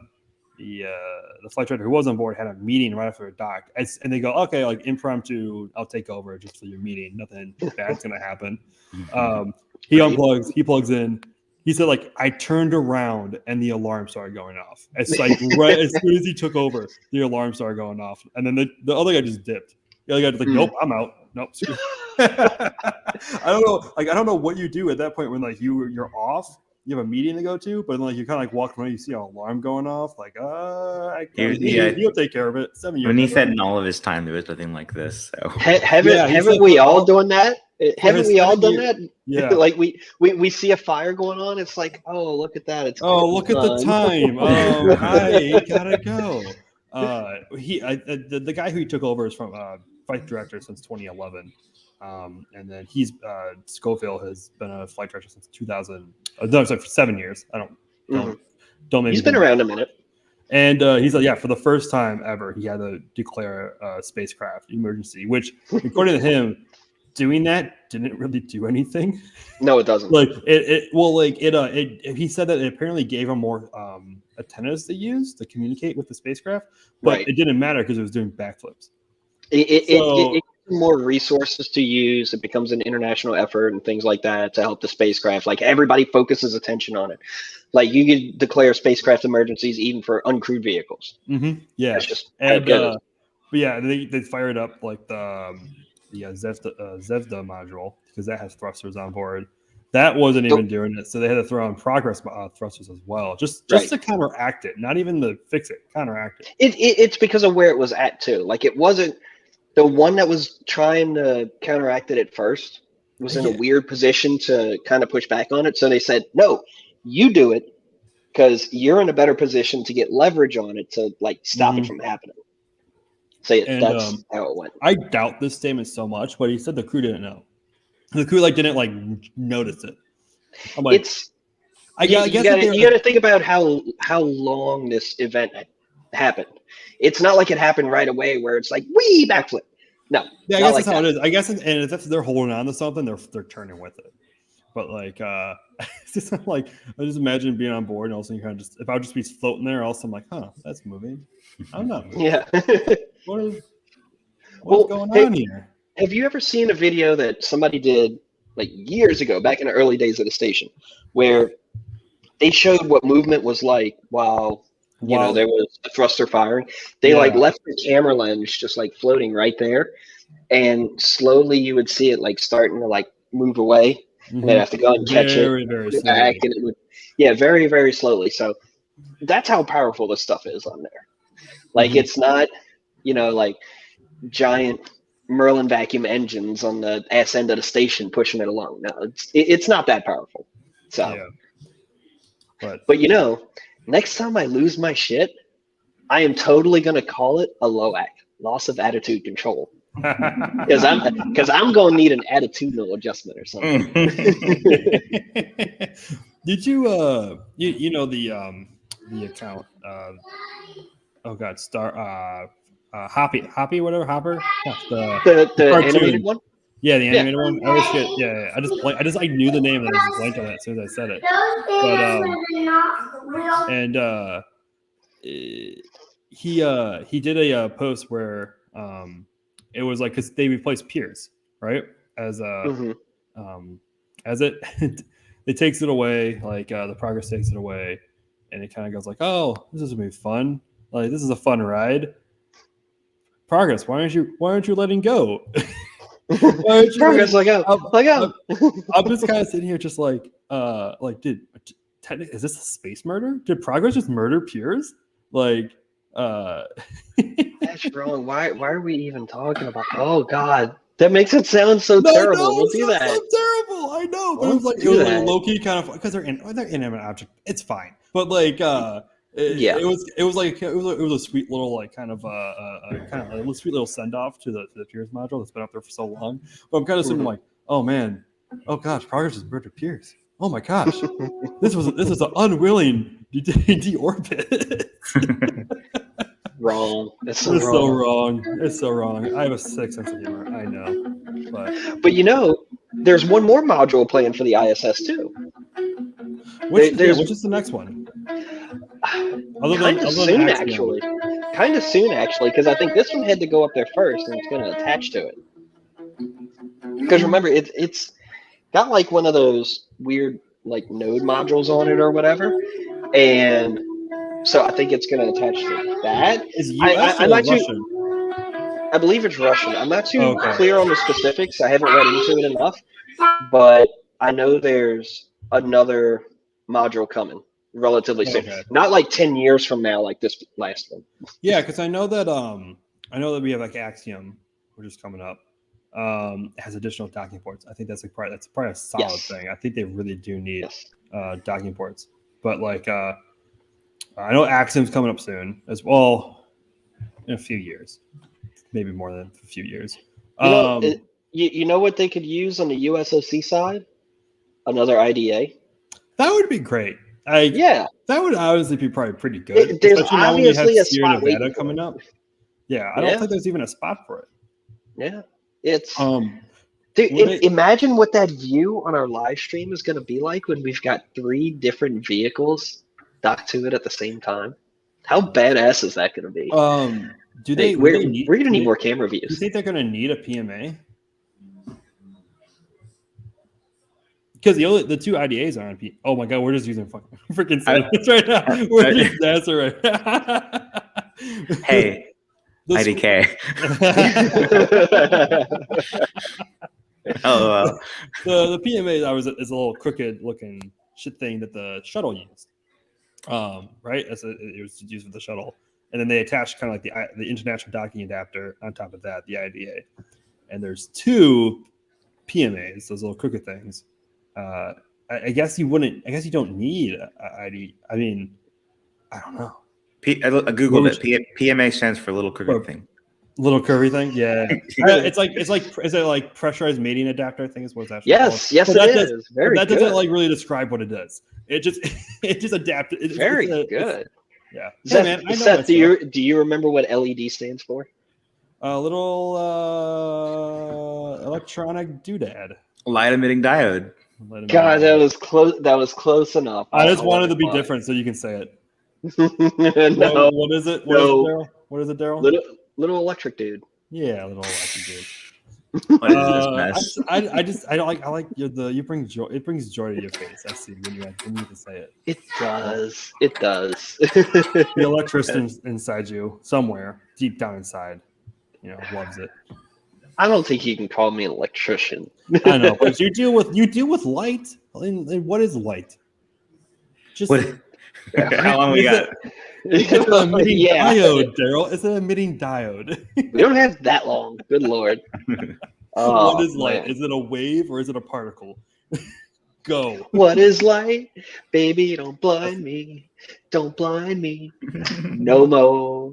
flight director who was on board had a meeting right after it docked, and they go, okay, like impromptu, I'll take over just for your meeting. Nothing bad's gonna happen. He unplugs, he plugs in. He said, like, I turned around and the alarm started going off. It's like right as soon as he took over, the alarm started going off. And then the other guy just dipped. The other guy was like, nope, I'm out. Nope. I don't know. Like, I don't know what you do at that point when like you're off. You have a meeting to go to, but like you kind of like walk around, you see an alarm going off. Like, he'll take care of it. 7 years. When he said in all of his time, there was nothing like this. So haven't we all done that? Haven't we all done that? Yeah. Like we see a fire going on. It's like, oh, look at that. It's look at the time. Oh, hi, gotta go. The guy who took over is from flight director since 2011, and then Scoville has been a flight director since 2000. No, sorry, for 7 years. Don't make. He's been around a minute. And he's like, for the first time ever, he had to declare a spacecraft emergency, which, according to him, doing that didn't really do anything. No, it doesn't. Like he said that it apparently gave him more antennas to use to communicate with the spacecraft, but it didn't matter because it was doing backflips. It gives more resources to use. It becomes an international effort and things like that to help the spacecraft. Like everybody focuses attention on it. Like you could declare spacecraft emergencies even for uncrewed vehicles. Mm-hmm. Yeah, that's just but they fired up like the Zvezda module because that has thrusters on board. That wasn't even doing it, so they had to throw on progress thrusters as well, just to counteract it, not even to fix it, counteract it. It's because of where it was at too. Like it wasn't the one that was trying to counteract it at first was in a weird position to kind of push back on it. So they said, no, you do it because you're in a better position to get leverage on it to like stop it from happening. So that's how it went. I doubt this statement so much, but he said the crew didn't know. The crew didn't notice it. I'm like, you got to think about how long this event happened. It's not like it happened right away where it's like wee backflip. No. Yeah, I guess that's how it is. I guess, and if they're holding on to something, they're turning with it. But it's just like I just imagine being on board and all of a sudden you kind of if I would just be floating there, all of a sudden I'm like, that's moving. I'm not moving. Yeah. What's going on here? Have you ever seen a video that somebody did like years ago, back in the early days of the station, where they showed what movement was like while there was a thruster firing? They left the camera lens just like floating right there, and slowly you would see it starting to move away. And they'd have to go and catch very, it very back, and it would, very, very slowly. So that's how powerful this stuff is on there. It's not, giant Merlin vacuum engines on the ass end of the station pushing it along. No, it's not that powerful. So, but next time I lose my shit, I am totally gonna call it a LOAC, loss of attitude control. Because I'm gonna need an attitudinal adjustment or something. Did you the account Hoppy whatever Hopper? The animated one? Yeah, the animated one. I always I just knew the name and I just blanked on it as soon as I said it. he did a post where it was like because they replaced Pierce, right, as as it it takes it away, like the progress takes it away, and it kind of goes like, oh, this is gonna be fun, like this is a fun ride. Progress, why aren't you letting go? Progress, let go. I'm just kind of sitting here just like dude, is this a space murder? Did Progress just murder Pierce? Like That's wrong. Why are we even talking about? Oh God, that makes it sound so terrible. Don't do that. So terrible. I know. But it was like low key kind of because they're inanimate object. It's fine. But like it was a sweet little like kind of a sweet little send off to the Pierce module that's been up there for so long. But I'm kind of sitting like, oh man, oh gosh, Progress just murdered Pierce. Oh my gosh, this was an unwilling deorbit. Wrong. It's so wrong. It's so wrong. I have a sick sense of humor. I know, but you know, there's one more module planned for the ISS too. Which is the next one? Kind of soon, actually, because I think this one had to go up there first, and it's going to attach to it. Because remember, it's got like one of those weird like node modules on it or whatever, and so I think it's going to attach to that. Is US or Russian? I believe it's Russian. I'm not too clear on the specifics. I haven't read into it enough, but I know there's another module coming relatively soon. Not like 10 years from now, like this last one. Yeah, because I know that we have like Axiom, which is coming up. It has additional docking ports. I think that's probably a solid thing. I think they really do need docking ports. But like I know Axiom's coming up soon as well, in a few years, maybe more than a few years. You know what they could use on the USOC side? Another IDA. That would be great. That would obviously be probably pretty good. There's obviously a spot Nevada coming up. Yeah, I don't think there's even a spot for it. Yeah, it's dude. Imagine what that view on our live stream is going to be like when we've got 3 different vehicles docked to it at the same time. How badass is that going to be? We're going to need more camera views. Do you think they're going to need a PMA? Because the 2 IDAs are on P. Oh my god, we're just using freaking silence right now. We're using NASA right. Hey, IDK. Oh, the PMA is a little crooked looking shit thing that the shuttle used. Right, it was used with the shuttle, and then they attached kind of like the international docking adapter on top of that, the IDA. And there's 2 PMAs, those little crooked things. I guess you don't need an ID. I mean, I don't know. I googled it. PMA stands for little curvy thing. Little curvy thing, yeah. Is it like pressurized mating adapter? I think is what it's actually called. Yes, it is. Very good. That doesn't like really describe what it does. It just adapted. Very good. Yeah. Seth, hey, man, Seth, do you remember what LED stands for? A little electronic doodad. Light emitting diode. God, that was close. That was close enough. I just wanted to be different, so you can say it. No. What is it? What is it, Daryl? Little electric dude. Yeah, little electric dude. What is this mess? I like you bring joy. It brings joy to your face. I see when you need to say it. It does. It does. The electrician inside you, somewhere deep down inside, loves it. I don't think you can call me an electrician. I know, but you deal with light. And what is light? Just how long we got? It's an emitting diode, Daryl. It's an emitting diode. We don't have that long. Good Lord. What is light? Man. Is it a wave or is it a particle? Go. What is light? Baby, don't blind me. Don't blind me. No more.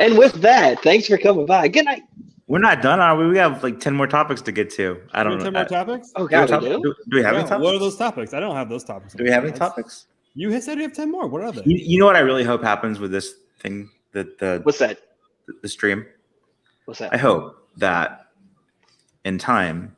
And with that, thanks for coming by. Good night. We're not done, are we? We have like 10 more topics to get to. I don't know. 10 more topics? Oh, God, do we have any topics? What are those topics? I don't have those topics. Do we have any topics? You said we have 10 more. What are they? You know what I really hope happens with this thing? What's that? The stream? What's that? I hope that in time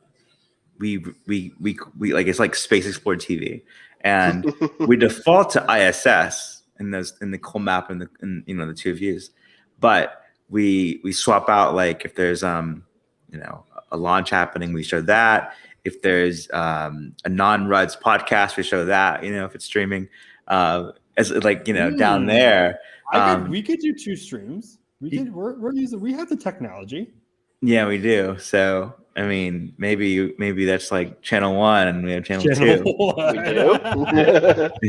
we like it's like Space Explorer TV, and we default to ISS in the whole map and the two views. But we swap out, like, if there's a launch happening, we show that. If there's a non-RUDS podcast, we show that, if it's streaming, as like, down there. We could do 2 streams. We have the technology. Yeah, we do. So, I mean, maybe that's like channel 1 and we have channel 2. We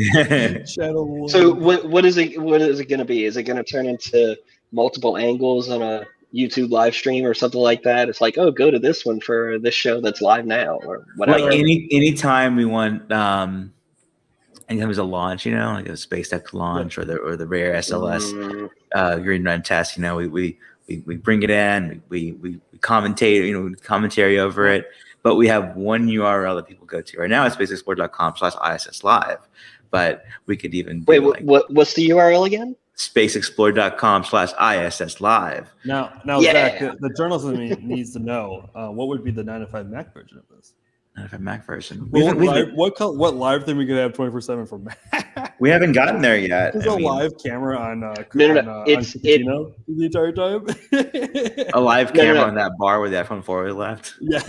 do. Channel 1. So what is it going to be? Is it going to turn into multiple angles on a YouTube live stream or something like that? It's like, oh, go to this one for this show that's live now, or whatever. Like anytime we want, anytime there's a launch, like a SpaceX launch or the rare SLS green run test, we bring it in, we commentate, commentary over it, but we have one URL that people go to. Right now it's spaceexplore.com/ISS live, but we could even what's the URL again? spaceexplore.com/ISS live. Now, Zach, the journalist needs to know what would be the 9 to 5 Mac version of this. 9 to 5 Mac version. What live thing we could have 24/7 for Mac? We haven't gotten there yet. There's a live camera on it's the entire time. A live camera on that bar where the iPhone 4 was left. Yeah.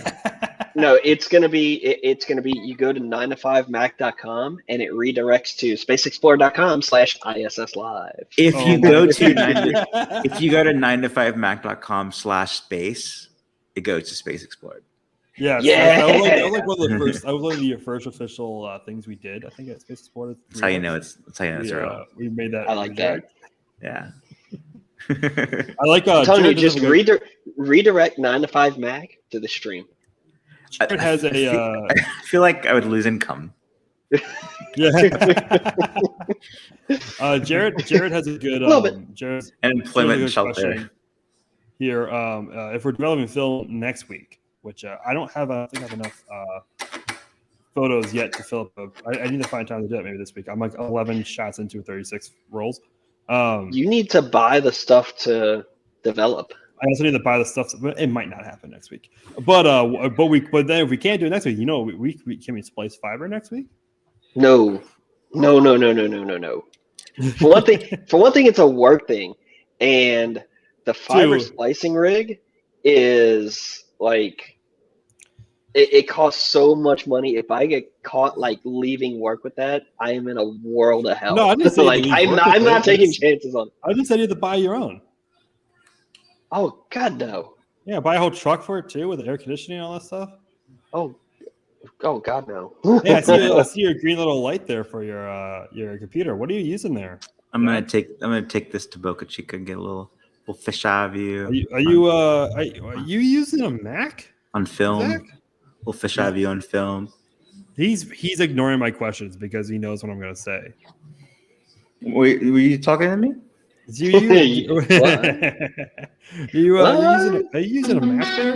No, it's gonna be you go to 9to5mac.com and it redirects to spaceexplore.com/ISS live. If you go to 9to5mac.com/space, it goes to Space Explored. Yeah. That was like one of the first. I was one of the first official things we did. I think at Space Explored. That's how you know it's real. We made that. I like that. Yeah. I like. I'm telling you, just redirect 9to5Mac to the stream. It has a. I feel like I would lose income. Yeah. Jared has a good. Jared's an employment shelter here. If we're developing film next week, which I don't think I have enough photos yet to fill up. I need to find time to do it maybe this week. I'm like 11 shots into 36 rolls. You need to buy the stuff to develop. I also need to buy the stuff, but it might not happen next week. But then if we can't do it next week, we can we splice fiber next week? No. For one thing, it's a work thing, and the fiber splicing rig is like it costs so much money. If I get caught like leaving work with that, I am in a world of hell. No, I didn't say I'm not taking chances on it. I just said you had to buy your own. Oh God, no. Yeah, buy a whole truck for it too with air conditioning and all that stuff. Oh God, no. Yeah, I see your green little light there for your computer. What are you using there? I'm gonna take this to Boca Chica and get a little fish eye view. Are you using a Mac on film? Zach? Little fish eye view on film. He's ignoring my questions because he knows what I'm gonna say. Were you talking to me? Are you using a Mac there?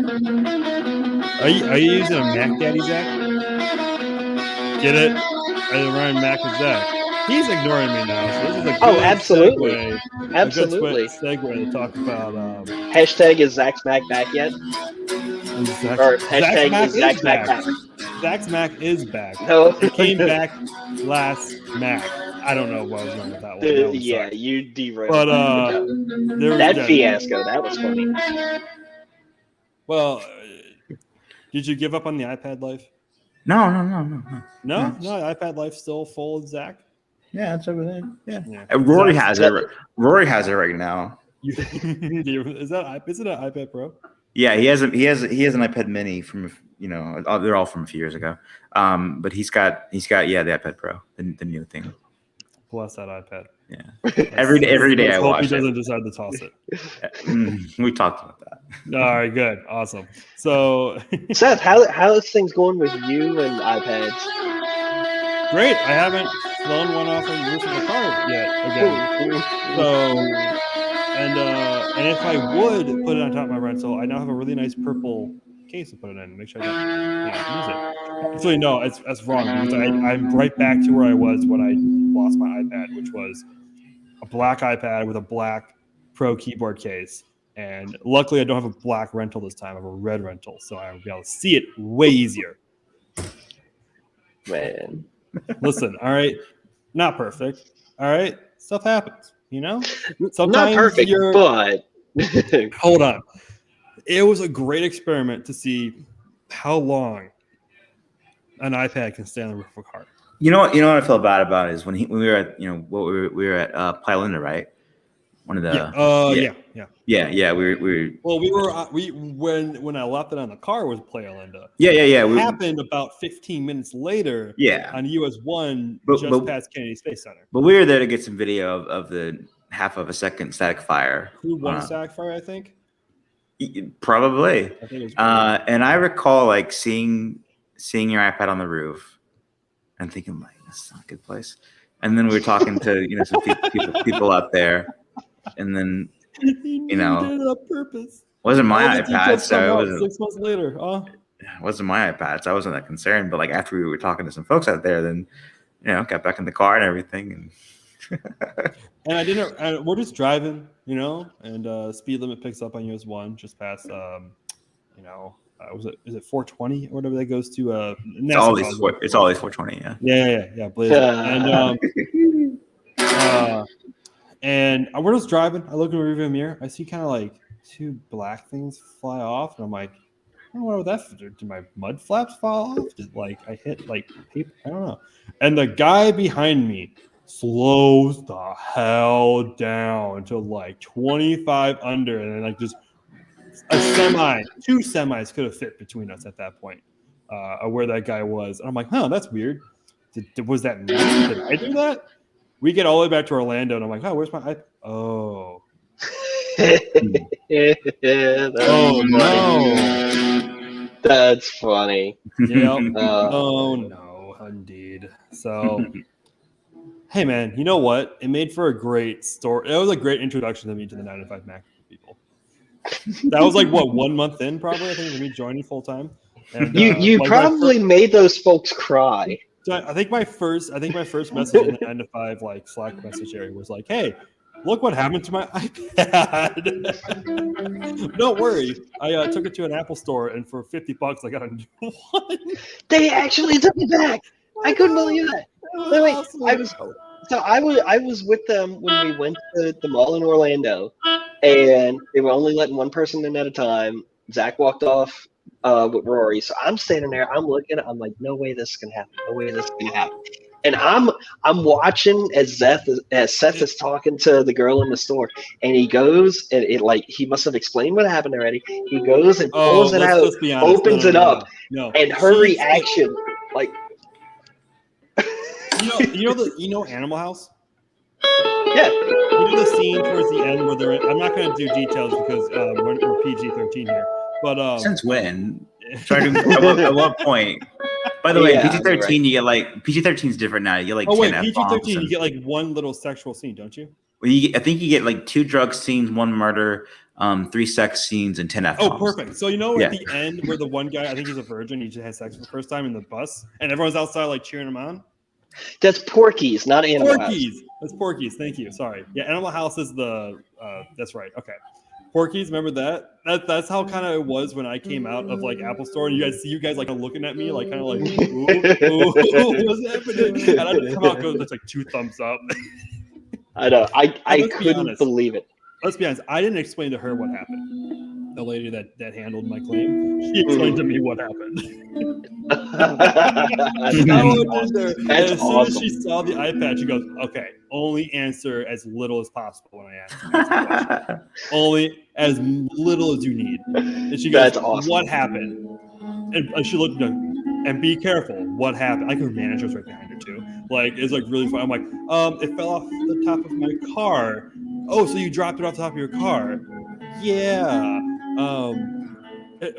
Are you using a Mac, Daddy Zach? Get it? I run Mac with Zach. He's ignoring me now. So this is a good absolutely. Absolutely. A good segue to talk about. Hashtag is Zach's Mac back yet? Or hashtag is Zach's Mac back? Zach's Mac is back. No. It came back last Mac. I don't know what was wrong with that one. Yeah, you derailed. But that fiasco, that was funny. Well, did you give up on the iPad life? No. No, iPad life still full of Zach. Yeah, it's over there. Yeah. Rory has it. Rory has it right now. Is it an iPad Pro? Yeah, he has an iPad Mini from they're all from a few years ago. But he's got the iPad Pro, the new thing. Bless that iPad. Yeah. Every day I watch it. He doesn't decide to toss it. We talked about that. All right, good. Awesome. So Seth, how's things going with you and iPads? Great. I haven't flown one off the roof of the car yet again. So and if I would put it on top of my rental, I now have a really nice purple case to put it in. Make sure I don't use it. Actually, no, that's wrong because I'm right back to where I was when I lost my iPad, which was a black iPad with a black Pro keyboard case. And luckily, I don't have a black rental this time. I have a red rental, so I'll be able to see it way easier. Man. Listen, all right, not perfect. All right, stuff happens, you know. Not Sometimes perfect, but hold on. It was a great experiment to see how long an iPad can stay on the roof of a car. You know what I feel bad about is when we were at we were at Playa Linda, right? One of the yeah. We were Well, when I left it on the car was Playa Linda. yeah. It happened about 15 minutes later. Yeah. On US 1, But past Kennedy Space Center. But we were there to get some video of the half of a second static fire. Who won static fire? I think. Probably. I think it was and I recall like seeing your iPad on the roof and thinking like, this is not a good place. And then we were talking to some people out there, and then you did it on purpose. Wasn't my iPad, so it was 6 months later. It wasn't my iPad, so I wasn't that concerned. But like after we were talking to some folks out there, then got back in the car and everything, and we're just driving, and speed limit picks up on US 1 just past is it 420 or whatever that goes to it's always 420, yeah Blazer. And we're just driving. I look in the rearview mirror, I see kind of like two black things fly off, and I'm like, I don't know what that did. My mud flaps fall off? Did I hit paper? I don't know. And the guy behind me slows the hell down to 25 under, and then just two semis could have fit between us at that point, where that guy was. And I'm like, that's weird. Was that me? Did I do that? We get all the way back to Orlando, and I'm like, where's my iPad? Oh. No. That's funny. Yep. Oh no, indeed. So, hey man, you know what? It made for a great story. It was a great introduction to me to the 9 to 5 Mac people. That was 1 month in, probably. I think for me joining full time. You probably made those folks cry. So I think my first message in the 9 to 5 Slack message area was hey, look what happened to my iPad. Don't worry. I took it to an Apple store, and for $50 I got a new one. They actually took it back. I couldn't believe that. Wait, I was with them when we went to the mall in Orlando, and they were only letting one person in at a time. Zach walked off with Rory, so I'm standing there. I'm looking. I'm like, no way this can happen. No way this can happen. And I'm watching as Seth is talking to the girl in the store, and he goes and he must have explained what happened already. He goes and pulls it out, opens it up, and her reaction, Animal House. Yeah. The scene towards the end where they're. I'm not going to do details because we're PG-13 here. But since when? At what point? By the way, PG-13 right. You get PG-13 is different now. You get 10 PG-13 you get one little sexual scene, don't you? Well, I think you get 2 drug scenes, 1 murder, 3 sex scenes, and 10 F-bombs. Oh, perfect. So at the end where the one guy, I think he's a virgin, he just had sex for the first time in the bus, and everyone's outside cheering him on. That's Porky's, not Animal House. That's Porky's. Thank you. Sorry. Yeah, Animal House is the. That's right. Okay. Porky's, remember that? That's how kind of it was when I came out of Apple Store, and you guys looking at me ooh, what's happening? And I just come out and go, that's 2 thumbs up. I know. I couldn't believe it. Let's be honest. I didn't explain to her what happened. The lady that handled my claim, she explained to me what happened. As soon as she saw the iPad, she goes, "Okay, only answer as little as possible when I ask the question. Only as little as you need." And she goes, "That's awesome. What happened?" And she looked, and be careful. What happened? Her manager was right behind her too. It's really fun. I'm like, it fell off the top of my car. Oh, so you dropped it off the top of your car? Yeah.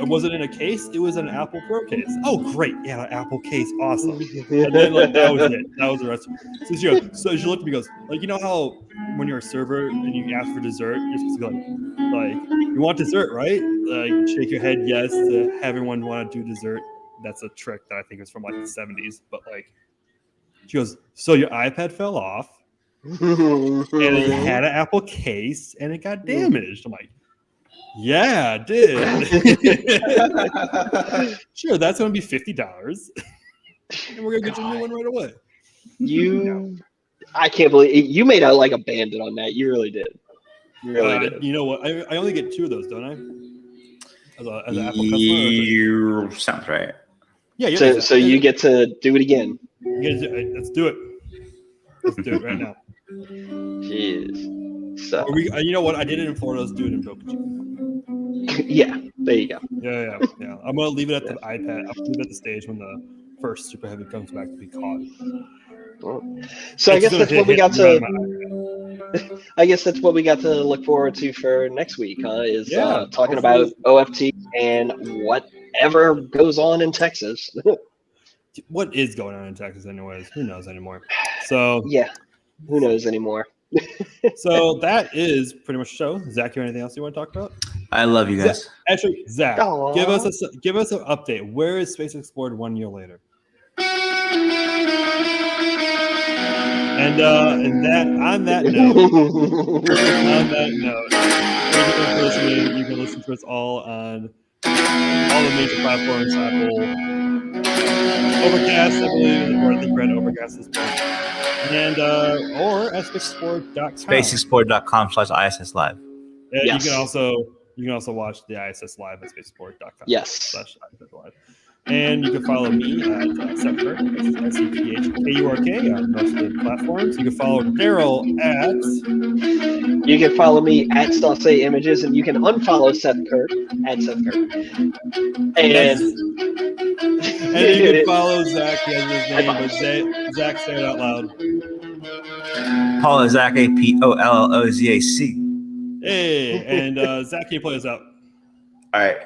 Was it in a case? It was an Apple Pro case. Oh, great. Yeah, an Apple case. Awesome. And then that was it. That was the rest. So she looked at me and goes, you know how when you're a server and you ask for dessert, you're supposed to go you want dessert, right? Shake your head yes to have everyone want to do dessert. That's a trick that I think is from the 70s. But she goes, so your iPad fell off and it had an Apple case and it got damaged. I'm like, yeah, it did. Sure, that's going to be $50. And we're going to get you a new one right away. I can't believe you made out like a bandit on that. You really did. You really did. You know what? I only get 2 of those, don't I? As an Apple customer. You sounds right. Yeah. So you get to do it again. Let's do it. Let's do it right now. Jeez. So You know what? I did it in Florida. Let's do it in Boca Chica. yeah, there you go. Yeah. I'm gonna leave it at the iPad. I'll leave it at the stage when the first Super Heavy comes back to be caught. So I guess that's what we got to. to. I guess that's what we got to look forward to for next week, huh? Is talking hopefully. about OFT and whatever goes on in Texas. What is going on in Texas, anyways? Who knows anymore? So yeah, who knows anymore? So that is pretty much the show. Zach, you have anything else you want to talk about? I love you guys. Zach, Aww. give us an update. Where is Space Explored 1 year later? And on that note, thank you for listening. You can listen to us all on all the major platforms, Apple, Overcast, I believe, or I think we're at Overcast this point, and or at spacexplored.com. Spacexplored.com/ISS Live. Yes. You can also watch the ISS Live at spacexplored.com. Yes. /ISS Live. And you can follow me at Seth Kirk, that's SEPHKURK on most of the platforms. You can follow Daryl at. You can follow me at Stalsay Images, and you can unfollow Seth Kirk at Seth Kirk. And you can follow Zach. He has his name, but Zach, say it out loud. Paul Zach, APOLLOZAC. Hey, and Zach, can you play us out? All right.